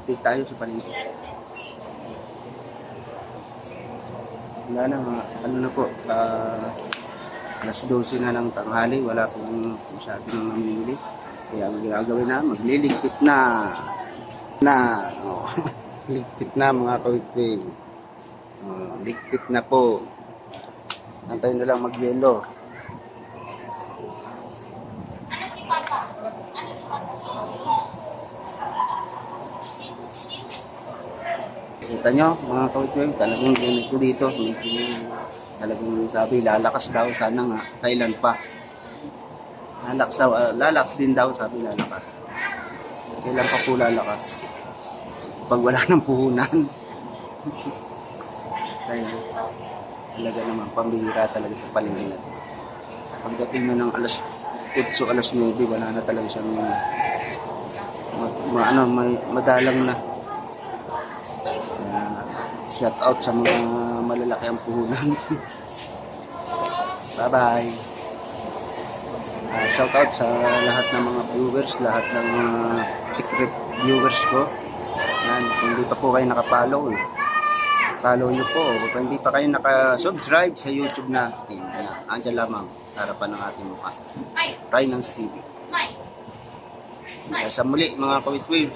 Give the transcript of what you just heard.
update tayo sa palengke. Wala na, ano na po, alas 12 na ng tanghali, wala pong masyadong namimili. Kaya ang ginagawin na, magliligpit na. Oh. Ligpit na mga kawitwing. Ligpit na po. Antayin na lang mag-yelo. Kita nyo mga kawitwing, talagang ganito dito. Talagang sabi, lalakas daw. Sana nga, kailan pa. Lalakas daw, lalakas din daw, sabi lalakas. Kailan pa po lalakas? Pag wala ng puhunan. Kaya, talaga naman, pambihira talaga sa palengke natin. Pagdating na ng alas 8, alas 9, wala na talaga siyang madalang na. Shout out sa mga malalaki ang puhunan. Bye-bye. Shout out sa lahat ng mga viewers, lahat ng mga secret viewers ko. Yan, kung hindi pa po kayo nakapollow, follow nyo po. Kung hindi pa kayo nakasubscribe sa YouTube natin, andyan lamang sa harapan ng ating mukha. Rhinance TV. Sa muli mga kawitwing.